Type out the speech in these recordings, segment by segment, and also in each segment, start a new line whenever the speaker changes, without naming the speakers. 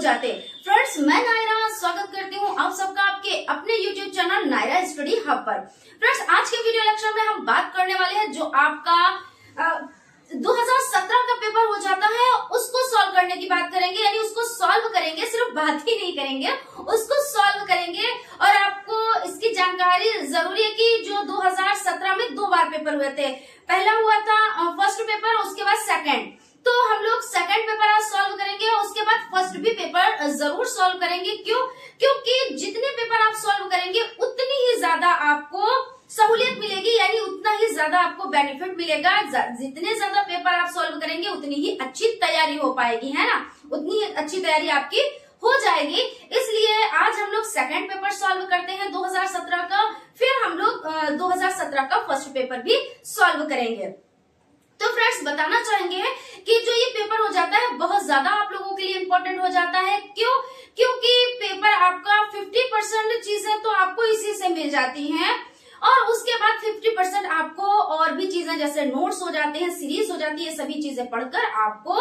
जाते। फ्रेंड्स, मैं नायरा स्वागत करती हूँ आप सबका आपके अपने YouTube channel Naira study hub पर। फ्रेंड्स, आज के वीडियो लेक्चर में हम बात करने वाले हैं जो आपका 2017 का पेपर हो जाता है उसको सॉल्व करने की बात करेंगे। यानी उसको सॉल्व करेंगे, सिर्फ बात ही नहीं करेंगे, उसको सॉल्व करेंगे। और आपको इसकी जानकारी जरूरी है कि जो 2017 में 2 बार पेपर हुए थे, पहला हुआ था फर्स्ट पेपर, उसके बाद सेकंड। तो हम लोग सेकंड पेपर आज सॉल्व करेंगे और उसके बाद फर्स्ट भी पेपर जरूर सॉल्व करेंगे। क्यों? क्योंकि जितने पेपर आप सॉल्व करेंगे उतनी ही ज्यादा आपको सहूलियत मिलेगी, यानी उतना ही ज्यादा आपको बेनिफिट मिलेगा। जितने ज्यादा पेपर आप सॉल्व करेंगे उतनी ही अच्छी तैयारी हो पाएगी, है ना, उतनी ही अच्छी तैयारी आपकी हो जाएगी। इसलिए आज हम लोग सेकंड पेपर सॉल्व करते हैं 2017 का, फिर हम लोग 2017 का फर्स्ट पेपर भी सॉल्व करेंगे। तो फ्रेंड्स, बताना चाहेंगे कि जो ये पेपर हो जाता है बहुत ज्यादा आप लोगों के लिए इम्पोर्टेंट हो जाता है। क्यों? क्योंकि पेपर आपका 50% चीजें तो आपको इसी से मिल जाती हैं और उसके बाद 50% आपको और भी चीजें जैसे नोट्स हो जाते हैं, सीरीज हो जाती है, सभी चीजें पढ़कर आपको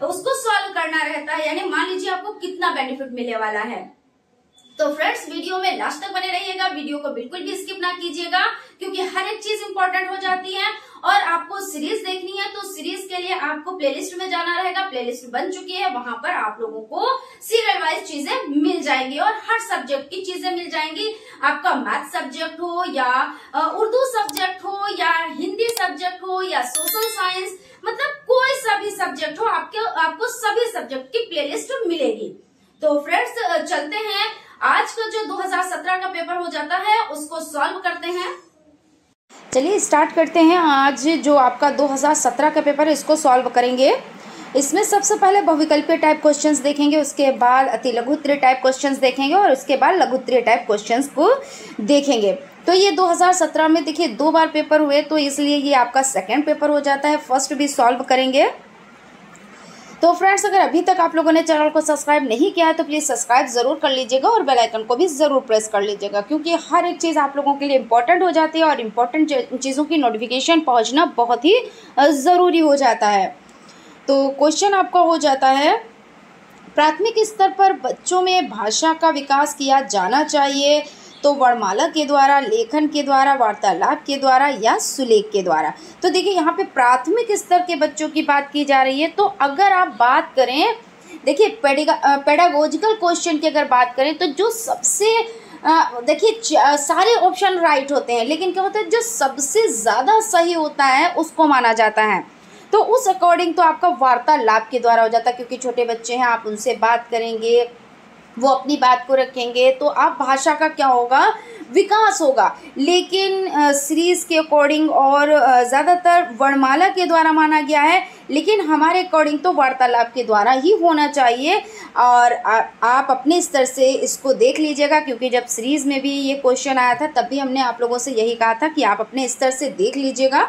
उसको सॉल्व करना रहता है। यानी मान लीजिए आपको कितना बेनिफिट मिलने वाला है। तो फ्रेंड्स, वीडियो में लास्ट तक बने रहिएगा, वीडियो को बिल्कुल भी स्किप ना कीजिएगा क्योंकि हर एक चीज इंपॉर्टेंट हो जाती है। और आपको सीरीज देखनी है तो सीरीज के लिए आपको प्लेलिस्ट में जाना रहेगा। प्लेलिस्ट बन चुकी है, वहां पर आप लोगों को सीरियल वाइज चीजें मिल जाएंगी और हर सब्जेक्ट की चीजें मिल जाएंगी। आपका मैथ सब्जेक्ट हो या उर्दू सब्जेक्ट हो या हिंदी सब्जेक्ट हो या सोशल साइंस, मतलब कोई सा भी सब्जेक्ट हो, आपको सभी सब्जेक्ट की प्लेलिस्ट मिलेगी। तो फ्रेंड्स, चलते हैं आज का जो 2017 का पेपर हो जाता है उसको सॉल्व करते हैं। चलिए स्टार्ट करते हैं। आज जो आपका 2017 का पेपर है इसको सॉल्व करेंगे। इसमें सबसे पहले बहुविकल्पीय टाइप क्वेश्चंस देखेंगे, उसके बाद अति लघुत्तरीय टाइप क्वेश्चंस देखेंगे और उसके बाद लघुत्तरीय टाइप क्वेश्चंस को देखेंगे। तो ये 2017 में देखिए 2 बार पेपर हुए, तो इसलिए ये आपका सेकेंड पेपर हो जाता है। फर्स्ट भी सॉल्व करेंगे। तो फ्रेंड्स, अगर अभी तक आप लोगों ने चैनल को सब्सक्राइब नहीं किया है तो प्लीज़ सब्सक्राइब ज़रूर कर लीजिएगा और बेल आइकन को भी ज़रूर प्रेस कर लीजिएगा क्योंकि हर एक चीज़ आप लोगों के लिए इम्पोर्टेंट हो जाती है और इम्पोर्टेंट चीज़ों की नोटिफिकेशन पहुंचना बहुत ही ज़रूरी हो जाता है। तो क्वेश्चन आपका हो जाता है, प्राथमिक स्तर पर बच्चों में भाषा का विकास किया जाना चाहिए तो वर्णमाला के द्वारा, लेखन के द्वारा, वार्तालाप के द्वारा या सुलेख के द्वारा। तो देखिए यहाँ पे प्राथमिक स्तर के बच्चों की बात की जा रही है। तो अगर आप बात करें, देखिए पेडागोजिकल क्वेश्चन की अगर बात करें तो जो सबसे देखिए सारे ऑप्शन राइट होते हैं, लेकिन क्या होता है जो सबसे ज़्यादा सही होता है उसको माना जाता है। तो उस अकॉर्डिंग तो आपका वार्तालाप के द्वारा हो जाता है क्योंकि छोटे बच्चे हैं, आप उनसे बात करेंगे, वो अपनी बात को रखेंगे तो आप भाषा का क्या होगा, विकास होगा। लेकिन सीरीज़ के अकॉर्डिंग और ज़्यादातर वर्णमाला के द्वारा माना गया है, लेकिन हमारे अकॉर्डिंग तो वार्तालाप के द्वारा ही होना चाहिए। और आप अपने स्तर से इसको देख लीजिएगा क्योंकि जब सीरीज़ में भी ये क्वेश्चन आया था तब भी हमने आप लोगों से यही कहा था कि आप अपने स्तर से देख लीजिएगा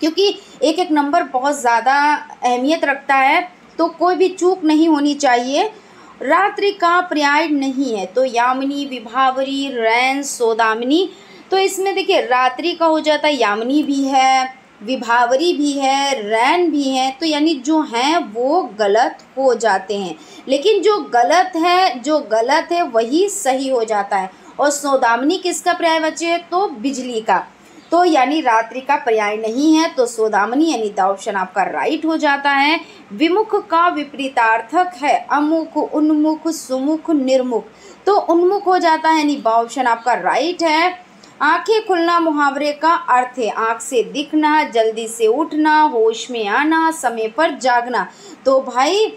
क्योंकि एक एक नंबर बहुत ज़्यादा अहमियत रखता है, तो कोई भी चूक नहीं होनी चाहिए। रात्रि का पर्याय नहीं है तो यामिनी, विभावरी, रैन, सौदामिनी। तो इसमें देखिए रात्रि का हो जाता है, यामिनी भी है, विभावरी भी है, रैन भी है, तो यानी जो हैं वो गलत हो जाते हैं, लेकिन जो गलत है वही सही हो जाता है। और सौदामिनी किसका पर्यायवाची है? तो बिजली का। तो यानी रात्रि का पर्याय नहीं है तो सौदामिनी यानी द ऑप्शन आपका राइट हो जाता है। विमुख का विपरीतार्थक है अमुख, उन्मुख, सुमुख, निर्मुख। तो उन्मुख हो जाता है यानी ब ऑप्शन आपका राइट है। आंखें खुलना मुहावरे का अर्थ है आंख से दिखना, जल्दी से उठना, होश में आना, समय पर जागना। तो भाई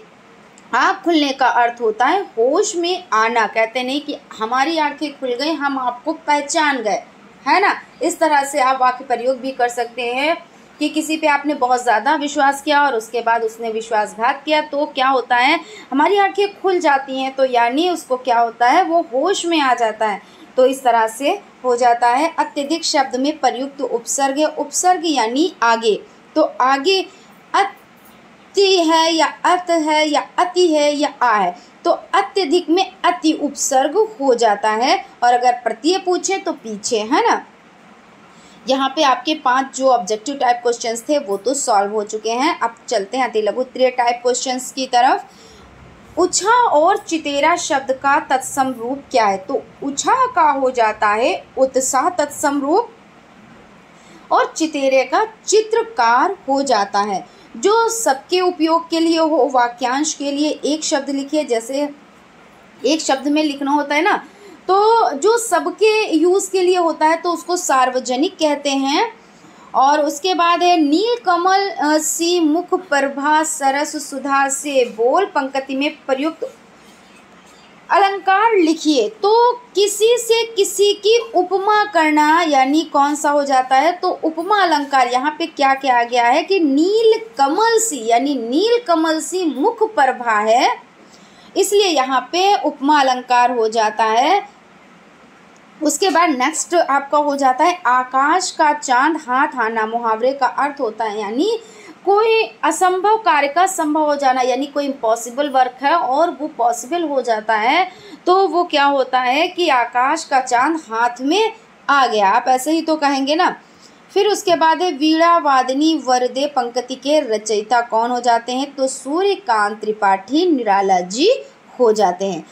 आँख खुलने का अर्थ होता है होश में आना। कहते नहीं कि हमारी आंखें खुल गई, हम आपको पहचान गए, है ना। इस तरह से आप वाक्य प्रयोग भी कर सकते हैं कि किसी पे आपने बहुत ज़्यादा विश्वास किया और उसके बाद उसने विश्वासघात किया तो क्या होता है, हमारी आंखें खुल जाती हैं, तो यानी उसको क्या होता है, वो होश में आ जाता है। तो इस तरह से हो जाता है। अत्यधिक शब्द में प्रयुक्त उपसर्ग है, उपसर्ग यानी आगे। तो आगे अति है या अत है या अति है या आ है, तो अत्यधिक में अति उपसर्ग हो जाता है। और अगर प्रत्यय पूछे तो पीछे, है ना। यहाँ पे आपके 5 जो ऑब्जेक्टिव टाइप क्वेश्चंस थे वो तो सॉल्व हो चुके हैं। अब चलते हैं अति लघुत्तरीय टाइप क्वेश्चंस की तरफ।
उछा और चितेरा शब्द का तत्सम रूप क्या है? तो उछा का हो जाता है उत्साह तत्सम रूप और चितेरे का चित्रकार हो जाता है। जो सबके उपयोग के लिए हो, वाक्यांश के लिए एक शब्द लिखिए, जैसे एक शब्द में लिखना होता है ना, तो जो सबके यूज़ के लिए होता है तो उसको सार्वजनिक कहते हैं। और उसके बाद है नील कमल सी मुख प्रभा सरस सुधा से बोल पंक्ति में प्रयुक्त अलंकार लिखिए। तो किसी से किसी की उपमा करना यानी कौन सा हो जाता है? तो उपमा अलंकार। यहाँ पे क्या क्या गया है कि नील कमल सी यानी नील कमल सी मुख प्रभा है, इसलिए यहाँ पे उपमा अलंकार हो जाता है। उसके बाद नेक्स्ट आपका हो जाता है आकाश का चांद हाथ आना। मुहावरे का अर्थ होता है यानी कोई असंभव कार्य का संभव हो जाना, यानी कोई इम्पॉसिबल वर्क है और वो पॉसिबल हो जाता है, तो वो क्या होता है कि आकाश का चांद हाथ में आ गया, आप ऐसे ही तो कहेंगे ना। फिर उसके बाद है वीणा वादनी वरदे पंक्ति के रचयिता कौन हो जाते हैं? तो सूर्यकांत त्रिपाठी निराला जी हो जाते हैं।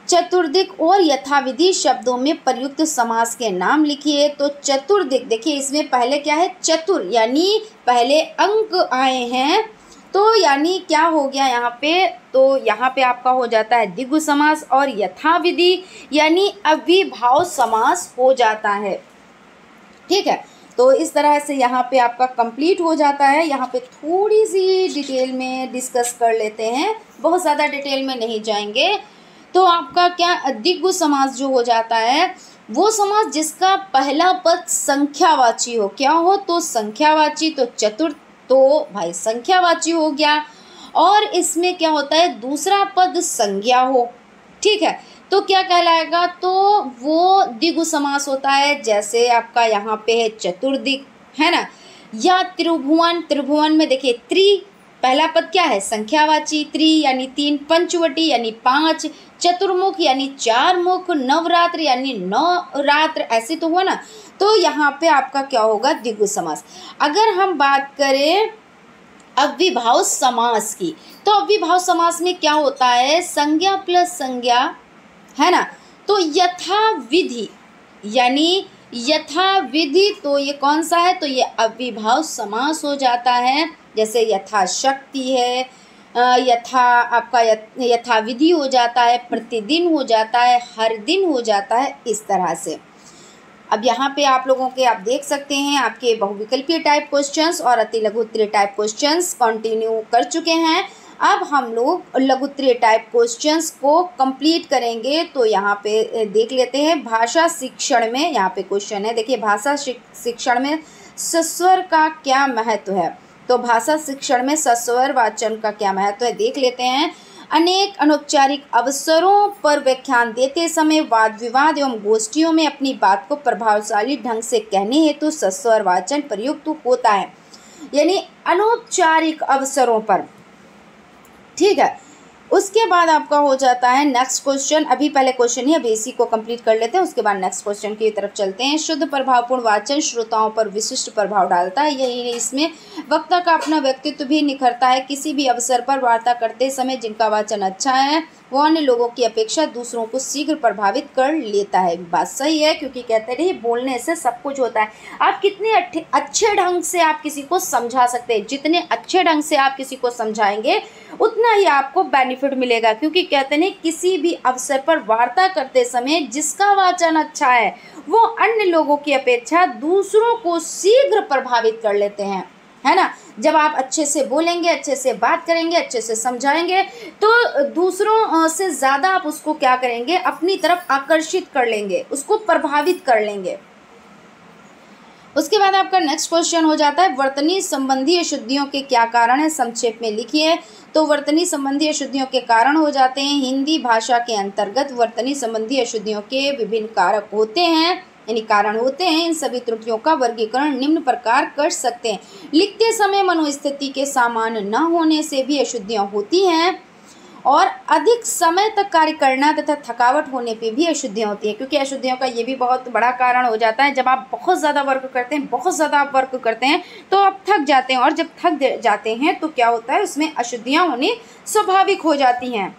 चतुर्दिक और यथाविधि शब्दों में प्रयुक्त समास के नाम लिखिए। तो चतुर्दिक, देखिए इसमें पहले क्या है? चतुर यानी पहले अंक आए हैं, तो यानी क्या हो गया यहाँ पे? तो यहाँ पे आपका हो जाता है द्विगु समास और यथाविधि यानी अविभाव समास हो जाता है। ठीक है, तो इस तरह से यहाँ पे आपका कंप्लीट हो जाता है। यहाँ पे थोड़ी सी डिटेल में डिस्कस कर लेते हैं, बहुत ज़्यादा डिटेल में नहीं जाएंगे। तो आपका क्या द्विगु समास जो हो जाता है वो समास जिसका पहला पद संख्यावाची हो। क्या हो? तो संख्यावाची। तो चतुर्थ तो भाई संख्यावाची हो गया, और इसमें क्या होता है? दूसरा पद संज्ञा हो। ठीक है, तो क्या कहलाएगा? तो वो द्विगु समास होता है। जैसे आपका यहाँ पे है चतुर्दिक, है ना, या त्रिभुवन। त्रिभुवन में देखिए त्रि पहला पद क्या है? संख्यावाची। त्रि यानी तीन, पंचवटी यानी पांच, चतुर्मुख यानी चार मुख, नवरात्र यानी 9 रात्र, ऐसे तो हुआ ना। तो यहाँ पे आपका क्या होगा? द्विगु समास। अगर हम बात करें अव्ययभाव समास की, तो अव्ययभाव समास में क्या होता है? संज्ञा प्लस संज्ञा, है ना। तो यथाविधि यानी यथाविधि, तो ये कौन सा है? तो ये अव्ययभाव समास हो जाता है। जैसे यथाशक्ति है, यथा आपका यथाविधि हो जाता है, प्रतिदिन हो जाता है, हर दिन हो जाता है, इस तरह से। अब यहाँ पे आप लोगों के आप देख सकते हैं आपके बहुविकल्पीय टाइप क्वेश्चंस और अति लघु उत्तरीय टाइप क्वेश्चंस कंटिन्यू कर चुके हैं। अब हम लोग लघु उत्तरीय टाइप क्वेश्चंस को कंप्लीट करेंगे। तो यहाँ पे देख लेते हैं भाषा शिक्षण में, यहाँ पे क्वेश्चन है, देखिए भाषा शिक्षण में सस्वर का क्या महत्व है? तो भाषा शिक्षण में सस्वर वाचन का क्या महत्व है, देख लेते हैं। अनेक अनौपचारिक अवसरों पर व्याख्यान देते समय वाद विवाद एवं गोष्ठियों में अपनी बात को प्रभावशाली ढंग से कहने हेतु सस्वर वाचन प्रयुक्त होता है, यानी अनौपचारिक अवसरों पर। ठीक है, उसके बाद आपका हो जाता है नेक्स्ट क्वेश्चन। अभी पहले क्वेश्चन ही, अभी इसी को कंप्लीट कर लेते हैं, उसके बाद नेक्स्ट क्वेश्चन की तरफ चलते हैं। शुद्ध प्रभावपूर्ण वाचन श्रोताओं पर विशिष्ट प्रभाव डालता है, यही इसमें वक्ता का अपना व्यक्तित्व भी निखरता है। किसी भी अवसर पर वार्ता करते समय जिनका वाचन अच्छा है वो अन्य लोगों की अपेक्षा दूसरों को शीघ्र प्रभावित कर लेता है। बात सही है, क्योंकि कहते रहे बोलने से सब कुछ होता है। आप कितने अच्छे ढंग से आप किसी को समझा सकते हैं, जितने अच्छे ढंग से आप किसी को समझाएंगे उतना ही आपको बेनिफिट मिलेगा। क्योंकि कहते हैं किसी भी अवसर पर वार्ता करते समय जिसका वाचन अच्छा है वो अन्य लोगों की अपेक्षा दूसरों को शीघ्र प्रभावित कर लेते हैं, है ना। जब आप अच्छे से बोलेंगे, अच्छे से बात करेंगे, अच्छे से समझाएंगे, तो दूसरों से ज़्यादा आप उसको क्या करेंगे? अपनी तरफ आकर्षित कर लेंगे, उसको प्रभावित कर लेंगे। उसके बाद आपका नेक्स्ट क्वेश्चन हो जाता है वर्तनी संबंधी अशुद्धियों के क्या कारण है, संक्षेप में लिखिए। तो वर्तनी संबंधी अशुद्धियों के कारण हो जाते हैं, हिंदी भाषा के अंतर्गत वर्तनी संबंधी अशुद्धियों के विभिन्न कारक होते हैं, यानी कारण होते हैं। इन सभी त्रुटियों का वर्गीकरण निम्न प्रकार कर सकते हैं। लिखते समय मनोस्थिति के सामान्य न होने से भी अशुद्धियाँ होती हैं, और अधिक समय तक कार्य करना तथा थकावट होने पे भी अशुद्धियाँ होती हैं, क्योंकि अशुद्धियों का ये भी बहुत बड़ा कारण हो जाता है। जब आप बहुत ज़्यादा वर्क करते हैं, बहुत ज़्यादा आप वर्क करते हैं तो आप थक जाते हैं, और जब थक जाते हैं तो क्या होता है, उसमें अशुद्धियाँ होनी स्वाभाविक हो जाती हैं।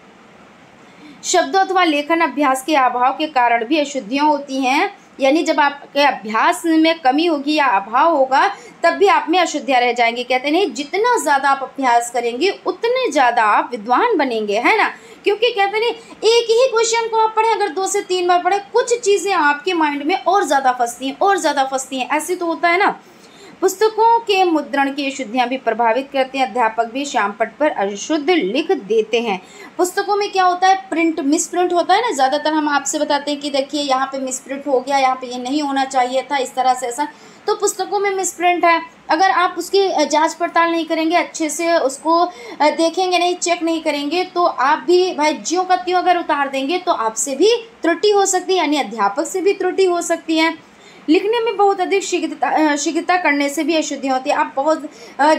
शब्दों अथवा लेखन अभ्यास के अभाव के कारण भी अशुद्धियाँ होती हैं, यानी जब आपके अभ्यास में कमी होगी या अभाव होगा तब भी आप में अशुद्धियाँ रह जाएंगी। कहते नहीं, जितना ज़्यादा आप अभ्यास करेंगे उतने ज़्यादा आप विद्वान बनेंगे, है ना। क्योंकि कहते नहीं, एक ही क्वेश्चन को आप पढ़ें, अगर 2 से 3 बार पढ़ें, कुछ चीज़ें आपके माइंड में और ज़्यादा फंसती हैं, और ज़्यादा फंसती हैं, ऐसे तो होता है ना। पुस्तकों के मुद्रण की अशुद्धियाँ भी प्रभावित करती हैं। अध्यापक भी श्यामपट्ट पर अशुद्ध लिख देते हैं। पुस्तकों में क्या होता है, प्रिंट मिस प्रिंट होता है ना। ज़्यादातर हम आपसे बताते हैं कि देखिए यहाँ पे मिस प्रिंट हो गया, यहाँ पे ये नहीं होना चाहिए था, इस तरह से ऐसा। तो पुस्तकों में मिस प्रिंट है, अगर आप उसकी जांच पड़ताल नहीं करेंगे, अच्छे से उसको देखेंगे नहीं, चेक नहीं करेंगे, तो आप भी भाई ज्यों का त्यों अगर उतार देंगे तो आपसे भी त्रुटि हो सकती है, यानी अध्यापक से भी त्रुटि हो सकती है। लिखने में बहुत अधिक शीघ्रता करने से भी अशुद्धियाँ होती है। आप बहुत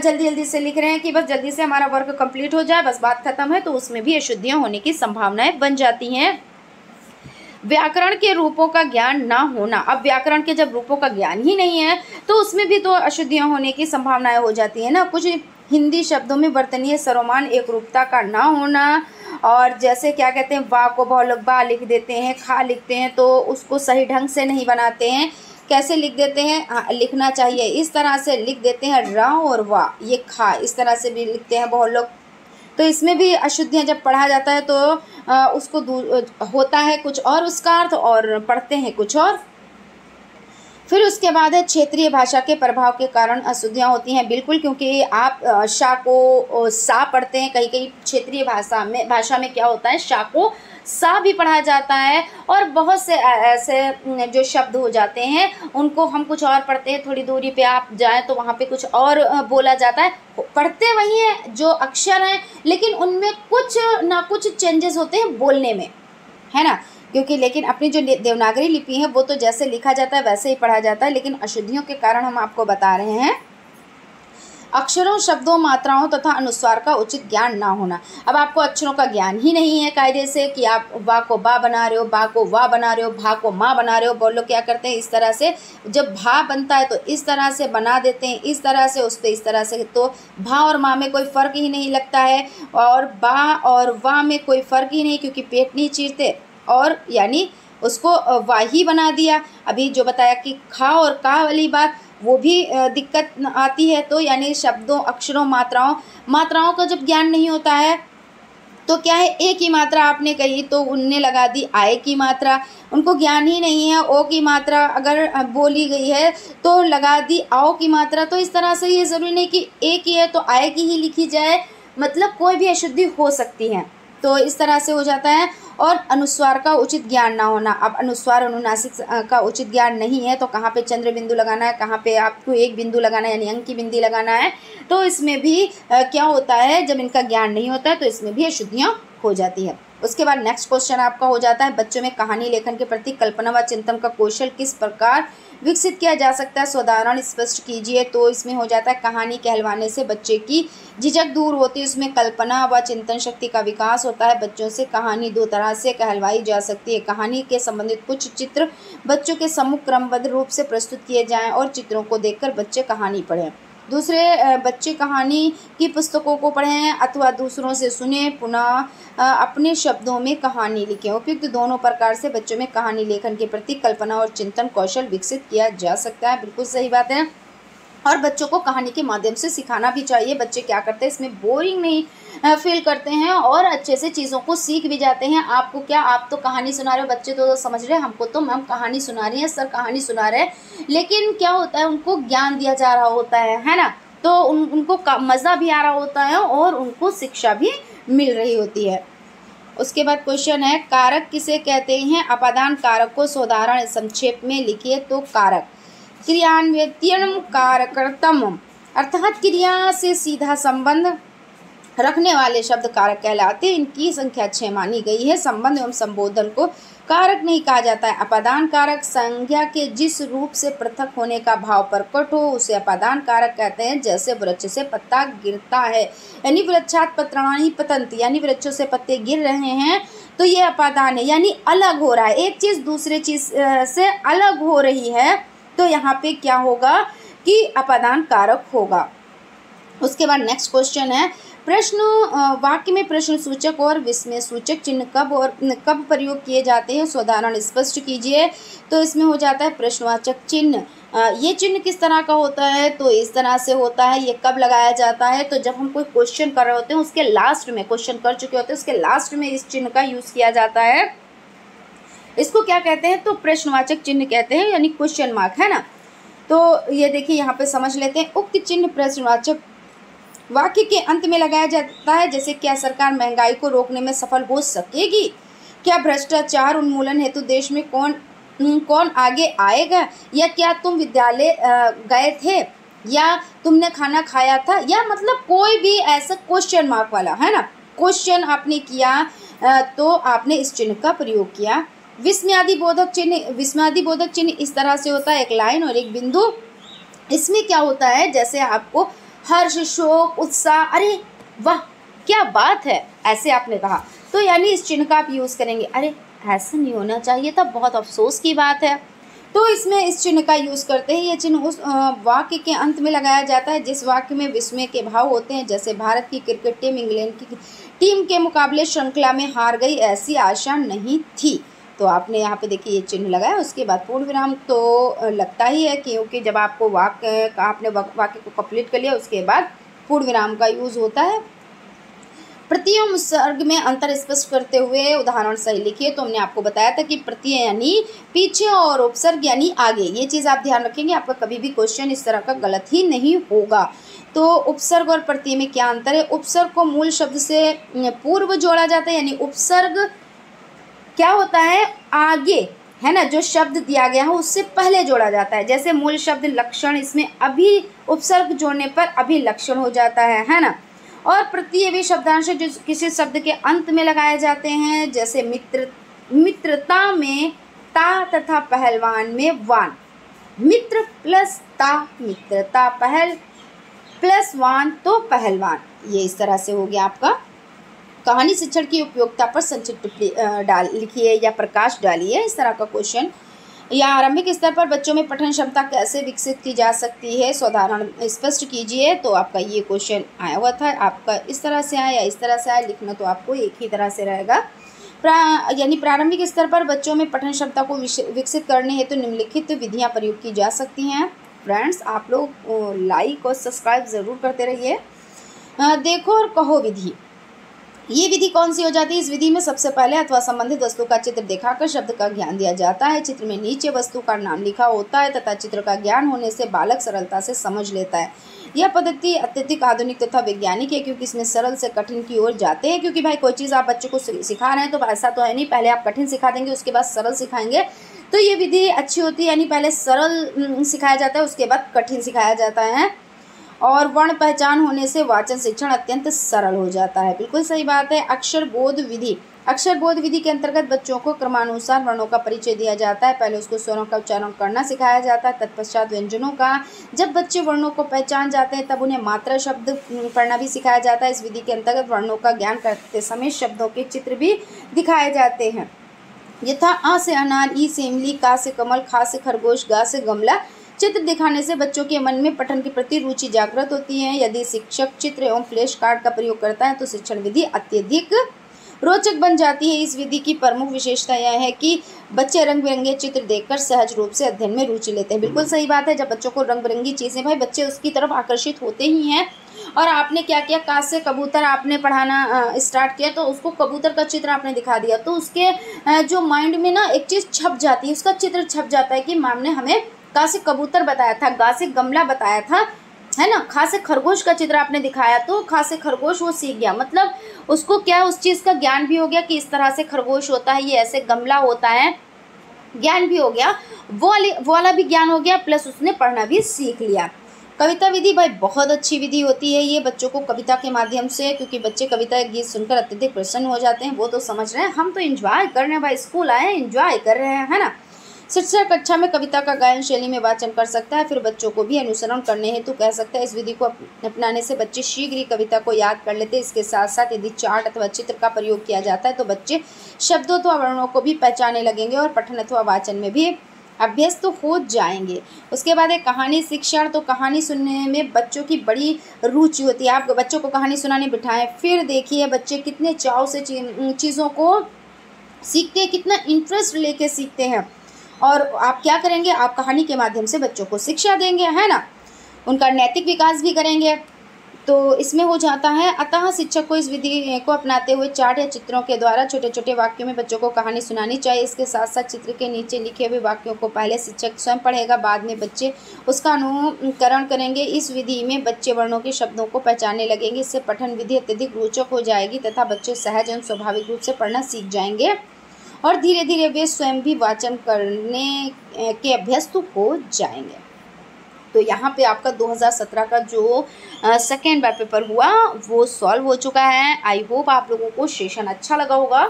जल्दी से लिख रहे हैं कि बस जल्दी से हमारा वर्क कंप्लीट हो जाए, बस बात खत्म है, तो उसमें भी अशुद्धियाँ होने की संभावनाएं बन जाती हैं। व्याकरण के रूपों का ज्ञान ना होना, अब व्याकरण के जब रूपों का ज्ञान ही नहीं है तो उसमें भी तो अशुद्धियाँ होने की संभावनाएं हो जाती है ना। कुछ हिंदी शब्दों में वर्तनीय सर्वमान एक रूपता का ना होना, और जैसे क्या कहते हैं, बा को बहुत लोग बा लिख देते हैं, खा लिखते हैं तो उसको सही ढंग से नहीं बनाते हैं। कैसे लिख देते हैं, लिखना चाहिए इस तरह से लिख देते हैं, रा और वा, ये खा, इस तरह से भी लिखते हैं बहुत लोग। तो इसमें भी अशुद्धियाँ जब पढ़ा जाता है तो उसको होता है कुछ और उसका अर्थ, और पढ़ते हैं कुछ और। फिर उसके बाद है क्षेत्रीय भाषा के प्रभाव के कारण अशुद्धियाँ होती हैं। बिल्कुल, क्योंकि आप शा को सा पढ़ते हैं, कहीं कहीं क्षेत्रीय भाषा में क्या होता है, शा को सा भी पढ़ा जाता है, और बहुत से ऐसे जो शब्द हो जाते हैं उनको हम कुछ और पढ़ते हैं। थोड़ी दूरी पे आप जाएं तो वहाँ पे कुछ और बोला जाता है, पढ़ते वही हैं जो अक्षर हैं, लेकिन उनमें कुछ ना कुछ चेंजेस होते हैं बोलने में, है ना। क्योंकि लेकिन अपनी जो देवनागरी लिपि है वो तो जैसे लिखा जाता है वैसे ही पढ़ा जाता है, लेकिन अशुद्धियों के कारण हम आपको बता रहे हैं। अक्षरों, शब्दों, मात्राओं तथा अनुस्वार का उचित ज्ञान ना होना। अब आपको अक्षरों का ज्ञान ही नहीं है कायदे से, कि आप वा को बा बना रहे हो, बा को वा बना रहे हो, भा को माँ बना रहे हो। बहुत लोग क्या करते हैं, इस तरह से जब भा बनता है तो इस तरह से बना देते हैं, इस तरह से, उस पर इस तरह से, तो भा और माँ में कोई फ़र्क ही नहीं लगता है, और बा और वा में कोई फ़र्क ही नहीं, क्योंकि पेट नहीं चीरते, और यानी उसको वाही बना दिया। अभी जो बताया कि खा और का वाली बात, वो भी दिक्कत आती है। तो यानी शब्दों, अक्षरों, मात्राओं का जब ज्ञान नहीं होता है तो क्या है, एक ही मात्रा आपने कही तो उनने लगा दी आय की मात्रा, उनको ज्ञान ही नहीं है। ओ की मात्रा अगर बोली गई है तो लगा दी आओ की मात्रा। तो इस तरह से ये ज़रूरी नहीं कि एक ही है तो आय की ही लिखी जाए, मतलब कोई भी अशुद्धि हो सकती है। तो इस तरह से हो जाता है। और अनुस्वार का उचित ज्ञान ना होना, अब अनुस्वार अनुनासिक का उचित ज्ञान नहीं है तो कहाँ पे चंद्र बिंदु लगाना है, कहाँ पे आपको एक बिंदु लगाना है, यानी अंक की बिंदी लगाना है। तो इसमें भी क्या होता है, जब इनका ज्ञान नहीं होता है तो इसमें भी अशुद्धियाँ हो जाती है। उसके बाद नेक्स्ट क्वेश्चन आपका हो जाता है, बच्चों में कहानी लेखन के प्रति कल्पना व चिंतन का कौशल किस प्रकार विकसित किया जा सकता है, सोदाहरण स्पष्ट कीजिए। तो इसमें हो जाता है, कहानी कहलवाने से बच्चे की झिझक दूर होती है, उसमें कल्पना व चिंतन शक्ति का विकास होता है। बच्चों से कहानी 2 तरह से कहलवाई जा सकती है। कहानी के संबंधित कुछ चित्र बच्चों के सम्मुख क्रमबद्ध रूप से प्रस्तुत किए जाएं और चित्रों को देखकर बच्चे कहानी पढ़ें। दूसरे बच्चे कहानी की पुस्तकों को पढ़ें अथवा दूसरों से सुने, पुनः अपने शब्दों में कहानी लिखें। उपयुक्त दोनों प्रकार से बच्चों में कहानी लेखन के प्रति कल्पना और चिंतन कौशल विकसित किया जा सकता है। बिल्कुल सही बात है। और बच्चों को कहानी के माध्यम से सिखाना भी चाहिए। बच्चे क्या करते हैं, इसमें बोरिंग नहीं फील करते हैं और अच्छे से चीज़ों को सीख भी जाते हैं। आपको क्या, आप तो कहानी सुना रहे हो, बच्चे तो समझ रहे हैं हमको तो मैम कहानी सुना रही है, सर कहानी सुना रहे हैं, लेकिन क्या होता है, उनको ज्ञान दिया जा रहा होता है ना। तो उनको मज़ा भी आ रहा होता है और उनको शिक्षा भी मिल रही होती है। उसके बाद क्वेश्चन है, कारक किसे कहते हैं। अपादान कारक को सोदाहरण संक्षेप में लिखिए। तो कारक क्रियान्वयन कारकर्तम, अर्थात क्रिया से सीधा संबंध रखने वाले शब्द कारक कहलाते हैं। इनकी संख्या 6 मानी गई है। संबंध एवं संबोधन को कारक नहीं कहा जाता है। अपादान कारक संज्ञा के जिस रूप से पृथक होने का भाव प्रकट हो उसे अपादान कारक कहते हैं। जैसे वृक्ष से पत्ता गिरता है, यानी वृक्षात पत्राणि पतन्ति, यानी वृक्षों से पत्ते गिर रहे हैं, तो ये अपादान है, यानी अलग हो रहा है, एक चीज़ दूसरे चीज़ से अलग हो रही है, तो यहाँ पे क्या होगा कि अपादान कारक होगा। उसके बाद नेक्स्ट क्वेश्चन है, प्रश्न वाक्य में प्रश्न सूचक और विस्मय सूचक चिन्ह कब प्रयोग किए जाते हैं, उदाहरण स्पष्ट कीजिए। तो इसमें हो जाता है प्रश्नवाचक चिन्ह। ये चिन्ह किस तरह का होता है, तो इस तरह से होता है। ये कब लगाया जाता है, तो जब हम कोई क्वेश्चन कर रहे होते हैं उसके लास्ट में, क्वेश्चन कर चुके होते हैं उसके लास्ट में इस चिन्ह का यूज़ किया जाता है। इसको क्या कहते हैं, तो प्रश्नवाचक चिन्ह कहते हैं, यानी क्वेश्चन मार्क, है ना। तो ये देखिए यहाँ पे समझ लेते हैं। उक्त चिन्ह प्रश्नवाचक वाक्य के अंत में लगाया जाता है। जैसे क्या सरकार महंगाई को रोकने में सफल हो सकेगी, क्या भ्रष्टाचार उन्मूलन हेतु देश में कौन आगे आएगा, या क्या तुम विद्यालय गए थे, या तुमने खाना खाया था, या मतलब कोई भी ऐसा क्वेश्चन मार्क वाला, है ना, क्वेश्चन आपने किया तो आपने इस चिन्ह का प्रयोग किया। विस्मयादिबोधक चिन्ह इस तरह से होता है, एक लाइन और एक बिंदु। इसमें क्या होता है, जैसे आपको हर्ष, शोक, उत्साह, अरे वाह क्या बात है, ऐसे आपने कहा, तो यानी इस चिन्ह का आप यूज़ करेंगे। अरे ऐसा नहीं होना चाहिए था, बहुत अफसोस की बात है, तो इसमें इस चिन्ह का यूज़ करते हैं। ये चिन्ह उस वाक्य के अंत में लगाया जाता है जिस वाक्य में विस्मय के भाव होते हैं। जैसे भारत की क्रिकेट टीम इंग्लैंड की टीम के मुकाबले श्रृंखला में हार गई, ऐसी आशा नहीं थी, तो आपने यहाँ पे देखिए ये चिन्ह लगाया। उसके बाद पूर्ण विराम तो लगता ही है, क्योंकि जब आपको आपने वाक्य को कंप्लीट कर लिया उसके बाद पूर्ण विराम का यूज़ होता है। प्रत्यय उपसर्ग में अंतर स्पष्ट करते हुए उदाहरण सही लिखिए। तो हमने आपको बताया था कि प्रत्यय यानी पीछे और उपसर्ग यानी आगे, ये चीज़ आप ध्यान रखेंगे, आपका कभी भी क्वेश्चन इस तरह का गलत ही नहीं होगा। तो उपसर्ग और प्रत्यय में क्या अंतर है, उपसर्ग को मूल शब्द से पूर्व जोड़ा जाता है, यानी उपसर्ग क्या होता है, आगे, है ना, जो शब्द दिया गया है उससे पहले जोड़ा जाता है। जैसे मूल शब्द लक्षण, इसमें अभी उपसर्ग जोड़ने पर अभी लक्षण हो जाता है ना। और प्रत्यय वे शब्दांश जो किसी शब्द के अंत में लगाए जाते हैं। जैसे मित्रता में ता तथा पहलवान में वान, मित्र प्लस ता मित्रता, पहल प्लस वान तो पहलवान। ये इस तरह से हो गया आपका। कहानी शिक्षण की उपयोगिता पर संक्षिप्त टिप्पणी लिखिए या प्रकाश डालिए, इस तरह का क्वेश्चन। या आरंभिक स्तर पर बच्चों में पठन क्षमता कैसे विकसित की जा सकती है, उदाहरण स्पष्ट कीजिए। तो आपका ये क्वेश्चन आया हुआ था, आपका इस तरह से आया या इस तरह से आया, लिखना तो आपको एक ही तरह से रहेगा। यानी प्रारंभिक स्तर पर बच्चों में पठन क्षमता को विकसित करने हेतु निम्नलिखित विधियाँ प्रयोग की जा सकती हैं। फ्रेंड्स, आप लोग लाइक और सब्सक्राइब ज़रूर करते रहिए। देखो और कहो विधि, ये विधि कौन सी हो जाती है, इस विधि में सबसे पहले अथवा संबंधित वस्तु का चित्र दिखाकर शब्द का ज्ञान दिया जाता है। चित्र में नीचे वस्तु का नाम लिखा होता है तथा चित्र का ज्ञान होने से बालक सरलता से समझ लेता है। यह पद्धति अत्यधिक आधुनिक तथा वैज्ञानिक है, क्योंकि इसमें सरल से कठिन की ओर जाते हैं। क्योंकि भाई कोई चीज़ आप बच्चे को सिखा रहे हैं तो ऐसा तो है नहीं, पहले आप कठिन सिखा देंगे उसके बाद सरल सिखाएंगे, तो ये विधि अच्छी होती है। यानी पहले सरल सिखाया जाता है उसके बाद कठिन सिखाया जाता है, और वर्ण पहचान होने से वाचन शिक्षण अत्यंत सरल हो जाता है। बिल्कुल सही बात है। अक्षर बोध विधि, अक्षर बोध विधि के अंतर्गत बच्चों को क्रमानुसार वर्णों का परिचय दिया जाता है। पहले उसको स्वरों का उच्चारण करना सिखाया जाता है, तत्पश्चात व्यंजनों का। जब बच्चे वर्णों को पहचान जाते हैं तब उन्हें मात्रा शब्द पढ़ना भी सिखाया जाता है। इस विधि के अंतर्गत वर्णों का ज्ञान करते समय शब्दों के चित्र भी दिखाए जाते हैं, यथा आ से अनार, ई से इमली, का से कमल, खा से खरगोश, गा से गमला। चित्र दिखाने से बच्चों के मन में पठन के प्रति रुचि जागृत होती है। यदि शिक्षक चित्र एवं फ्लैश कार्ड का प्रयोग करता है तो शिक्षण विधि अत्यधिक रोचक बन जाती है। इस विधि की प्रमुख विशेषता यह है कि बच्चे रंग बिरंगे चित्र देखकर सहज रूप से अध्ययन में रुचि लेते हैं। बिल्कुल सही बात है। जब बच्चों को रंग बिरंगी चीज़ें, भाई बच्चे उसकी तरफ आकर्षित होते ही हैं। और आपने क्या किया, का से कबूतर आपने पढ़ाना स्टार्ट किया तो उसको कबूतर का चित्र आपने दिखा दिया, तो उसके जो माइंड में ना एक चीज़ छप जाती है, उसका चित्र छप जाता है कि मैम ने हमें का से कबूतर बताया था, गा से गमला बताया था, है ना, खा से खरगोश का चित्र आपने दिखाया तो खा से खरगोश वो सीख गया। मतलब उसको क्या, उस चीज़ का ज्ञान भी हो गया कि इस तरह से खरगोश होता है, ये ऐसे गमला होता है, ज्ञान भी हो गया, वो वाला भी ज्ञान हो गया, प्लस उसने पढ़ना भी सीख लिया। कविता विधि भाई बहुत अच्छी विधि होती है ये बच्चों को कविता के माध्यम से, क्योंकि बच्चे कविता एक गीत सुनकर अत्यधिक प्रसन्न हो जाते हैं, वो तो समझ रहे हैं, हम तो एंजॉय कर रहे हैं भाई, स्कूल आए हैं एंजॉय कर रहे हैं, है ना। शिक्षक कक्षा में कविता का गायन शैली में वाचन कर सकता है, फिर बच्चों को भी अनुसरण करने हेतु कह सकता है। इस विधि को अपनाने से बच्चे शीघ्र ही कविता को याद कर लेते हैं। इसके साथ साथ यदि चार्ट अथवा चित्र का प्रयोग किया जाता है तो बच्चे शब्दों अथवा वर्णों को भी पहचानने लगेंगे और पठन अथवा वाचन में भी अभ्यस्त तो हो जाएंगे। उसके बाद एक कहानी शिक्षण, तो कहानी सुनने में बच्चों की बड़ी रुचि होती है। आप बच्चों को कहानी सुनाने बिठाएं, फिर देखिए बच्चे कितने चाव से चीज़ों को सीखते हैं, कितना इंटरेस्ट लेके सीखते हैं। और आप क्या करेंगे, आप कहानी के माध्यम से बच्चों को शिक्षा देंगे, है ना, उनका नैतिक विकास भी करेंगे। तो इसमें हो जाता है। अतः शिक्षक को इस विधि को अपनाते हुए चार्ट या चित्रों के द्वारा छोटे छोटे वाक्यों में बच्चों को कहानी सुनानी चाहिए। इसके साथ साथ चित्र के नीचे लिखे हुए वाक्यों को पहले शिक्षक स्वयं पढ़ेगा, बाद में बच्चे उसका अनुकरण करेंगे। इस विधि में बच्चे वर्णों के शब्दों को पहचानने लगेंगे। इससे पठन विधि अत्यधिक रोचक हो जाएगी तथा बच्चे सहज एवं स्वाभाविक रूप से पढ़ना सीख जाएंगे और धीरे धीरे वे स्वयं भी वाचन करने के अभ्यस्त हो जाएंगे। तो यहाँ पे आपका 2017 का जो सेकेंड बार पेपर हुआ वो सॉल्व हो चुका है। आई होप आप लोगों को सेशन अच्छा लगा होगा,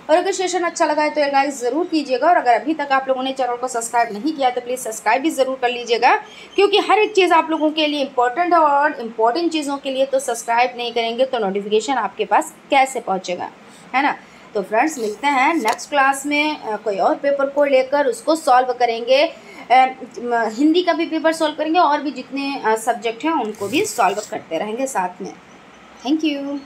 और अगर सेशन अच्छा लगा है तो लाइक ज़रूर कीजिएगा। और अगर अभी तक आप लोगों ने चैनल को सब्सक्राइब नहीं किया तो प्लीज़ सब्सक्राइब भी ज़रूर कर लीजिएगा, क्योंकि हर एक चीज़ आप लोगों के लिए इम्पोर्टेंट है, और इम्पोर्टेंट चीज़ों के लिए तो सब्सक्राइब नहीं करेंगे तो नोटिफिकेशन आपके पास कैसे पहुँचेगा, है ना। तो फ्रेंड्स मिलते हैं नेक्स्ट क्लास में कोई और पेपर को लेकर, उसको सॉल्व करेंगे। हिंदी का भी पेपर सॉल्व करेंगे और भी जितने सब्जेक्ट हैं उनको भी सॉल्व करते रहेंगे साथ में। Thank you.